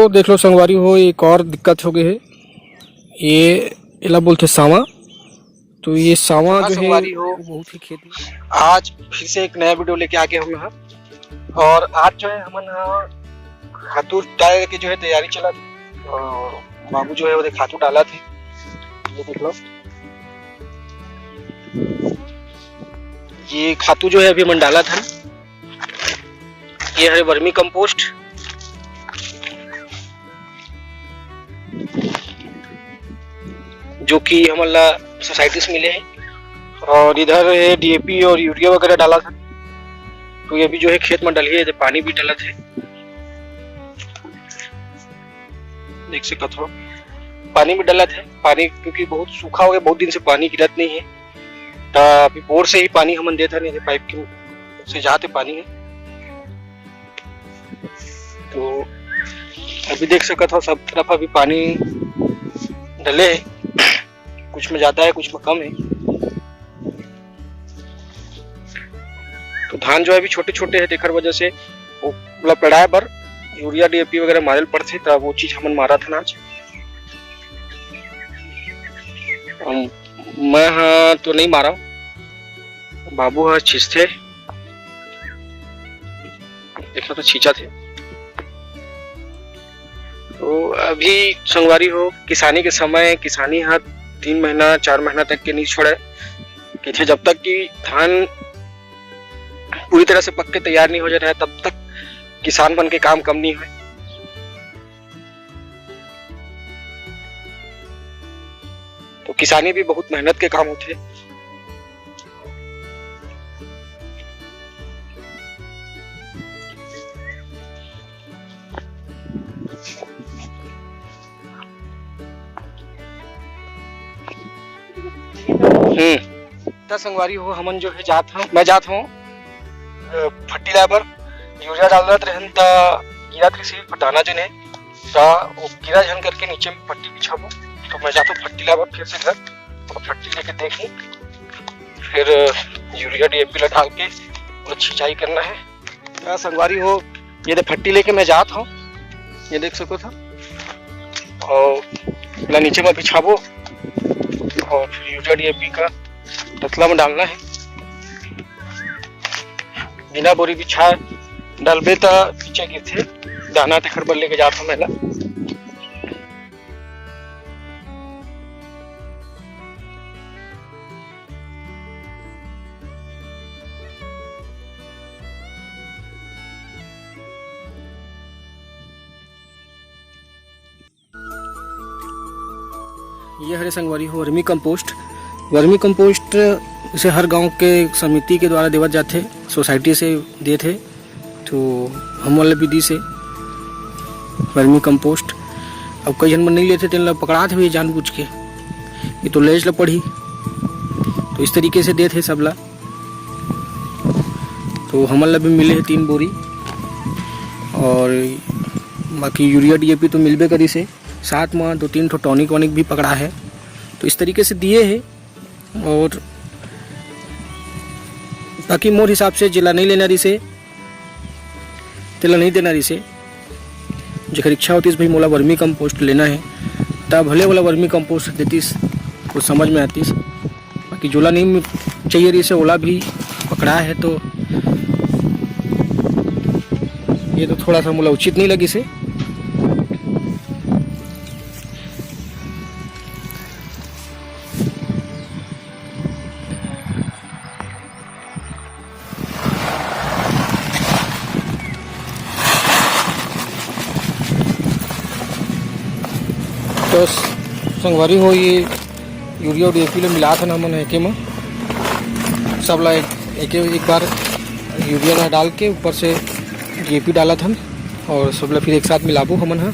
देख लो संगवारी हो, एक और दिक्कत हो गई है। ये इला बोलते सावा, तो ये सावा जो है हो बहुत ही खेत में। आज फिर से एक नया वीडियो लेके आ गए हम यहाँ। और आज जो है हम यहाँ खातू डालने की जो है तैयारी चला थी, और बाबू जो है वो खातू डाला थे। ये देख लो, ये खातू जो है अभी मन डाला था। ये है वर्मी कंपोस्ट, जो कि हमारा सोसाइटी से मिले हैं। और इधर है डीएपी और यूरिया वगैरह डाला था। तो ये भी जो है खेत में डली है, पानी भी डाला था। देख सकते हो, पानी भी डाला था। पानी क्योंकि बहुत सूखा हो गया, बहुत दिन से पानी गिरत नहीं है, तो अभी बोर से ही पानी हम देता नहीं थे, पाइप के से जाते पानी है। तो अभी देख सकते हो सब तरफ अभी पानी डले है, कुछ में ज्यादा है कुछ में कम है। तो धान जो है अभी छोटे छोटे है, देखकर वजह से वो मतलब लड़ाए पर यूरिया डीएपी वगैरह मारल पड़ते, तब वो चीज हमन मारा था आज। मैं हाँ तो नहीं मारा, बाबू हाँ छींचते, देखा तो छींचा थे। तो अभी संगवारी हो, किसानी के समय किसानी हाँ 3 महीना 4 महीना तक के नहीं छोड़े कि थे, जब तक कि धान पूरी तरह से पक के तैयार नहीं हो जाता है तब तक किसान बन के काम कम नहीं है। तो किसानी भी बहुत मेहनत के काम होते हैं। संगवारी हो, हमन जो है मैं जात हूँ फट्टी लाबर यूरिया डाल रहन त गिरा से फटाना जने वो गिरा झन करके नीचे में पट्टी बिछाबो। तो मैं जाता हूँ फट्टी लाबर फिर से घर, और फट्टी लेके देखी, फिर यूरिया डीएपी ला डाल के वो छिंचाई करना है। क्या संगवारी हो, ये फट्टी लेके मैं जात हूँ, ये देख सको था, और नीचे में बिछाबो और फिर यूरिया डीएपी का तसला में डालना है। बिना बोरी बिछा डालबे तो पीछे गिरते दाना ते खरबर लेके जाता हूँ मैं। ये हरे संगवारी हो वर्मी कंपोस्ट। वर्मी कंपोस्ट से हर गांव के समिति के द्वारा देवत जाते, सोसाइटी से देते। तो हम वाले विधि से वर्मी कंपोस्ट अब कई जन मन नहीं लेते, तेन पकड़ा थे जानबूझ के, ये तो लेज ला पड़ी, तो इस तरीके से देते सबला। तो हमला भी मिले है 3 बोरी, और बाकी यूरिया डीएपी तो मिलबे करी से, साथ में 2-3 ठो टॉनिक वॉनिक भी पकड़ा है। तो इस तरीके से दिए है। और बाकी मोर हिसाब से जिला नहीं लेना रही से, तेला नहीं देना रही से, जेकर इच्छा होती भाई मोला वर्मी कंपोस्ट लेना है तब भले वाला वर्मी कंपोस्ट देतीस, कुछ समझ में आतीस। बाकी जोला नहीं चाहिए रही से, ओला भी पकड़ा है। तो ये तो थोड़ा सा मोला उचित नहीं लगी से। तो संगवारी हो, ये यूरिया डीएपी ले मिला था ना मन एके में सब ला एक बार यूरिया ला डाल के ऊपर से डीएपी डाला था, और सब ला फिर एक साथ मिलाबो हमन हा।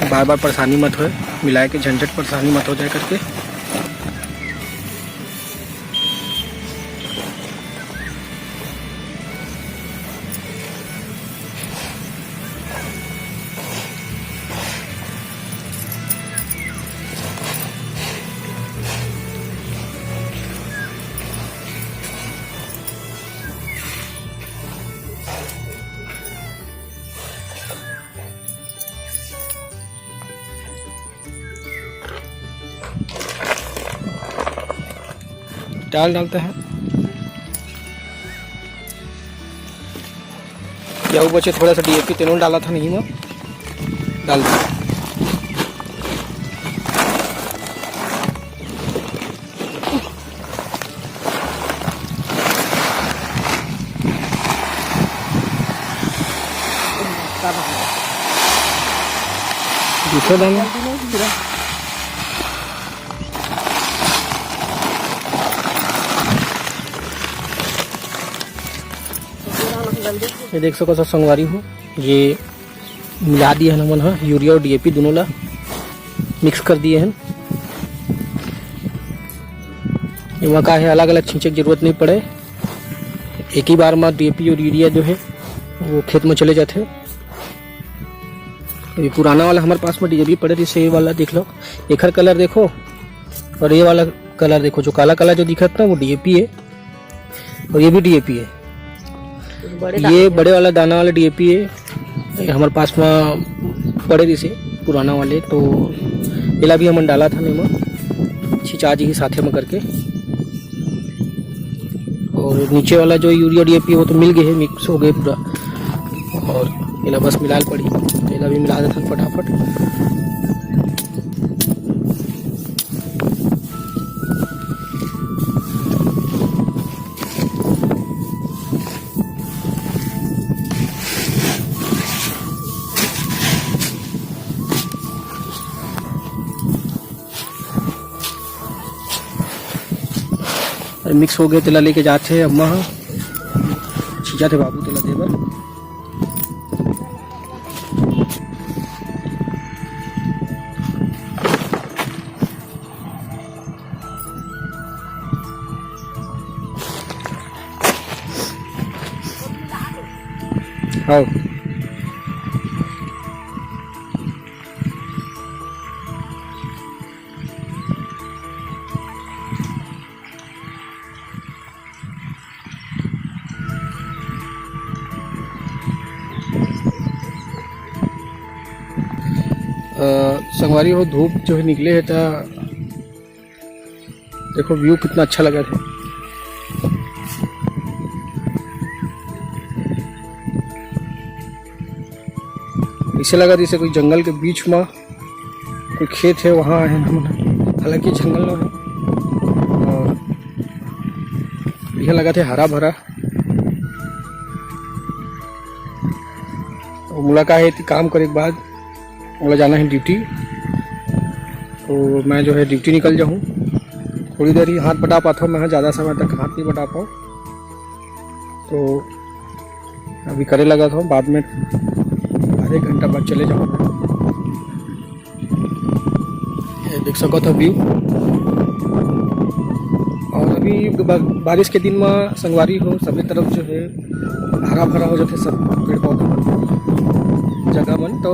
बार बार परेशानी मत हो, मिलाए के झंझट परेशानी मत हो जाए करके। डाल डालते हैं। क्या वो बचे थोड़ा सा DAP तेनों डाला था नहीं में डाल दिया। दूसरा दाना ये देख सको सब संगवारी हो, ये मिला दिए हैं हमन हा यूरिया और DAP दोनों ला मिक्स कर दिए हैं। ये का है अलग अलग छींचे की जरूरत नहीं पड़े, एक ही बार में DAP और यूरिया जो है वो खेत में चले जाते। ये पुराना वाला हमारे पास में DAP पड़े थी, ये वाला देख लो, एक हर कलर देखो और ये वाला कलर देखो, जो काला काला जो दिखा था वो DAP है और ये भी DAP है। ये बड़े वाला दाना वाला DAP है, हमारे पास में पड़े थी से पुराना वाले, तो इला भी हमन डाला था नहीं छिचा जी ही साथे में करके। और नीचे वाला जो यूरिया DAP वो तो मिल गए है, मिक्स हो गए पूरा, और इला बस मिलाल पड़ी, इला भी मिला देता फटाफट। मिक्स हो गए तेला लेके जाते हैं अम्मा छींचा थे बाबू तेला देवर। आओ संगवारी हो, धूप जो है निकले है था, देखो व्यू कितना अच्छा लगा था। इसे लगा जैसे कोई जंगल के बीच में कोई खेत है वहाँ है हम, हालांकि जंगल ना है, और यह लगा था हरा भरा। तो मुलाकात है थी काम करे के बाद मुझे जाना है ड्यूटी, तो मैं जो है ड्यूटी निकल जाऊँ, थोड़ी देर ही हाथ बटा पाता हूँ, मैं ज़्यादा समय तक हाथ नहीं बटा पाऊँ, तो अभी करे लगा था, बाद में आधे घंटा बाद चले जाऊँगा। देख सको तो व्यू, और अभी बारिश के दिन में संगवारी हो सभी तरफ जो है हरा भरा हो जाते सब पेड़ पौधे जगह मन, तो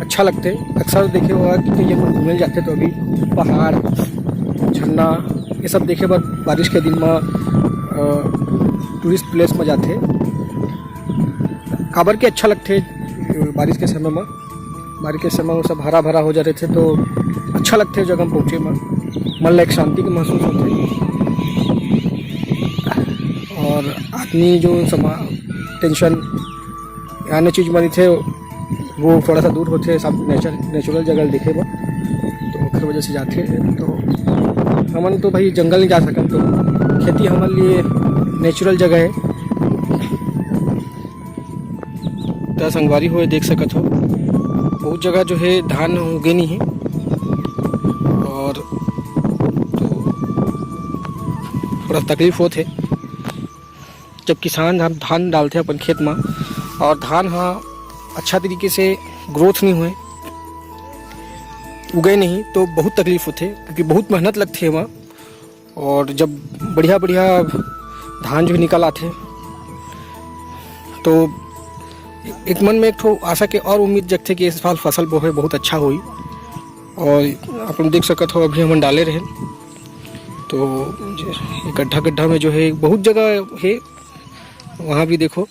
अच्छा लगते। अक्सर देखे होगा कि कहीं जब घूमने जाते तो अभी पहाड़ झरना ये सब देखे बाद बारिश के दिन में टूरिस्ट प्लेस में जाते काबर के अच्छा लगते। बारिश के समय में, बारिश के समय में सब हरा भरा हो जाते थे, तो अच्छा लगते जगह में पहुँचे में, मन लायक शांति के महसूस होते। और आदमी जो टेंशन आने चीज़ बनी थे वो थोड़ा सा दूर होते, सब नेचुरल जगह दिखे वो, तो फिर वजह से जाते हैं। तो हमन तो भाई जंगल नहीं जा सकते, तो खेती हमारे लिए नेचुरल जगह है। तो संगवारी हुए देख सकत हो, बहुत जगह जो है धान उगे नहीं है, और तो थोड़ा तकलीफ होते जब किसान धान डालते हैं अपन खेत में, और धान हाँ अच्छा तरीके से ग्रोथ नहीं हुए, उगे नहीं, तो बहुत तकलीफ होते, क्योंकि बहुत मेहनत लगती है वहाँ। और जब बढ़िया बढ़िया धान जो निकल आते, तो एक मन में एक ठो आशा के और उम्मीद जगते कि इस साल फसल वो है बहुत अच्छा हुई। और अपन देख सकते हो अभी हम डाले रहे, तो गड्ढा गड्ढा में जो है बहुत जगह है, वहाँ भी देखो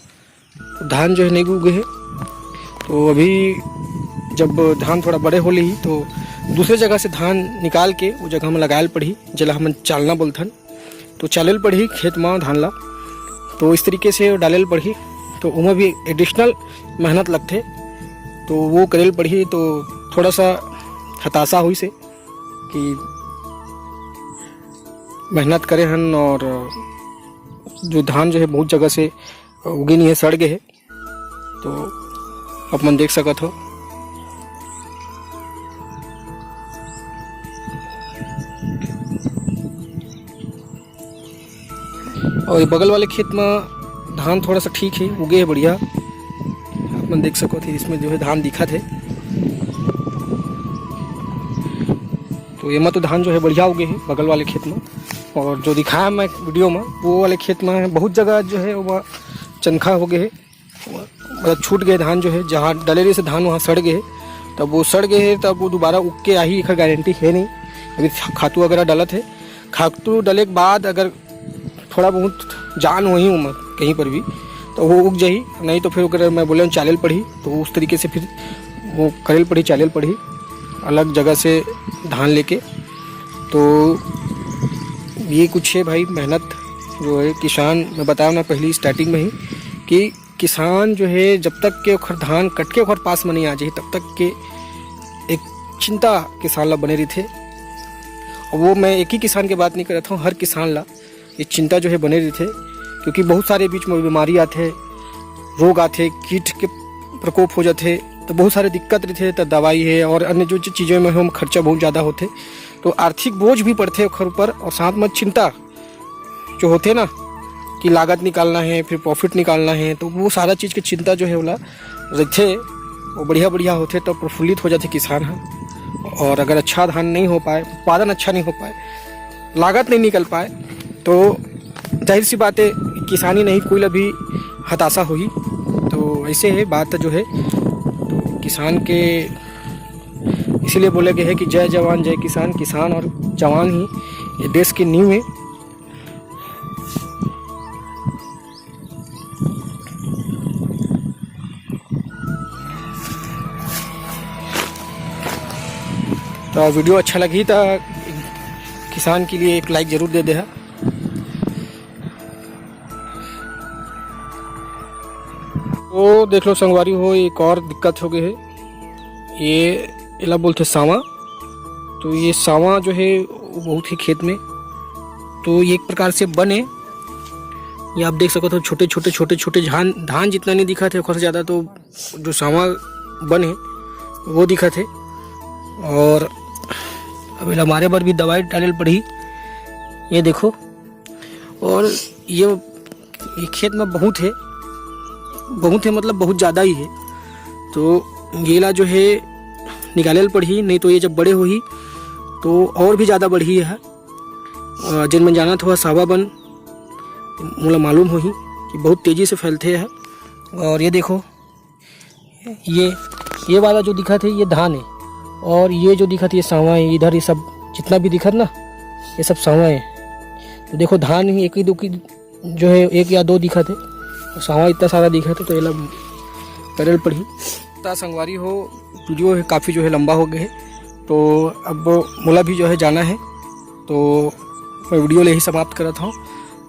धान जो है नहीं उगे है। तो अभी जब धान थोड़ा बड़े हो ली, तो दूसरे जगह से धान निकाल के वो जगह में लगायल पड़ी, जला हम चालना बोलथन, तो चालेल पड़ी खेत में धान ला, तो इस तरीके से डालेल पड़ी, तो उनमें भी एडिशनल मेहनत लगते, तो वो करेल पड़ी। तो थोड़ा सा हताशा हुई से कि मेहनत करे हन और जो धान जो है बहुत जगह से उगे नहीं है, सड़ गए है। तो अपन देख सकत हो और बगल वाले खेत में धान थोड़ा सा ठीक है, उगे है बढ़िया, अपन देख सको थे। इसमें जो है धान दिखा थे, तो ये में तो धान जो है बढ़िया उगे है बगल वाले खेत में। और जो दिखाया मैं वीडियो में वो वाले खेत में बहुत जगह जो है वो चनखा हो गए है, मतलब छूट गए धान जो है, जहाँ डलेरी से धान वहाँ सड़ गए है। तब वो सड़ गए है, तब वो दोबारा उग के आई एक गारंटी है नहीं। अभी खातू वगैरह डलत है, खातू डले के बाद अगर थोड़ा बहुत जान वही उमर कहीं पर भी तो वो उग जाही, नहीं तो फिर अगर मैं बोले चालेल पड़ी तो उस तरीके से फिर वो करेल पड़ी, चालेल पड़ी अलग जगह से धान लेके। तो ये कुछ है भाई मेहनत जो है किसान, मैं बताया ना पहली स्टार्टिंग में ही कि किसान जो है जब तक के ओखर धान कट के ओखर पास में नहीं आ जाए तब तक के एक चिंता किसान ला बने रही थे। और वो मैं एक ही किसान की बात नहीं कर रहा था, हर किसान ला ये चिंता जो है बने रही थे, क्योंकि बहुत सारे बीच में बीमारी आते, रोग आते, कीट के प्रकोप हो जाते, तो बहुत सारे दिक्कत रहते, तो दवाई है और अन्य जो चीज़ों में हम खर्चा बहुत ज़्यादा होते, तो आर्थिक बोझ भी पड़ते ओखर ऊपर। और साथ में चिंता जो होते ना कि लागत निकालना है, फिर प्रॉफिट निकालना है, तो वो सारा चीज़ की चिंता जो है वाला रखे, वो बढ़िया बढ़िया होते तो प्रफुल्लित हो जाते किसान हैं। और अगर अच्छा धान नहीं हो पाए, उत्पादन अच्छा नहीं हो पाए, लागत नहीं निकल पाए, तो जाहिर सी बात है किसानी नहीं कोई भी हताशा हुई। तो ऐसे है बात जो है, तो किसान के इसीलिए बोले गए है कि जय जवान जय किसान, किसान और जवान ही ये देश की नींव है। तो वीडियो अच्छा लगी तो किसान के लिए एक लाइक जरूर दे दे है। तो देख लो संगवारी हो, एक और दिक्कत हो गई है, ये इला बोलते सांवा। तो ये सांवा जो है वो बहुत ही खेत में, तो ये एक प्रकार से बने, ये आप देख सको तो छोटे छोटे छोटे छोटे धान जितना नहीं दिखा थे, और ज़्यादा तो जो सांवा बने वो दिखा थे। और अभी हमारे पर भी दवाई डालनी पड़ी, ये देखो। और ये खेत में बहुत है मतलब बहुत ज़्यादा ही है, तो गेला जो है निकाले पड़ी, नहीं तो ये जब बड़े हुई तो और भी ज़्यादा बढ़ी है। जिन में जाना था सावा बन मुझे मालूम हुई कि बहुत तेज़ी से फैलते हैं। और ये देखो, ये वाला जो दिखा थे ये धान है, और ये जो दिखा था ये सांवा है। इधर ये सब जितना भी दिखा ना ये सब सांवा है। तो देखो धान ही एक ही दो की जो है, एक या दो दिखा थे, सांवा इतना सारा दिखा था, तो ये लोग करेल पड़ी। इतना संगवारी हो, वीडियो है काफ़ी जो है लंबा हो गया है, तो अब मुला भी जो है जाना है, तो मैं वीडियो ले ही समाप्त कर रहा था।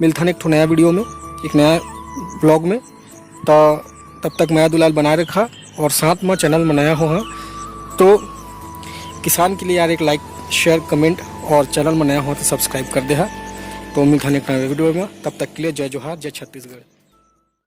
मिलता है एक नया वीडियो में, एक नया ब्लॉग में। तो तब तक मैं दुलाल बनाए रखा, और साथ में चैनल में नया हो हाँ तो किसान के लिए यार एक लाइक शेयर कमेंट, और चैनल में नया हो तो सब्सक्राइब कर दे। तो मिलता है एक नया वीडियो में, तब तक के लिए जय जोहार, जय छत्तीसगढ़।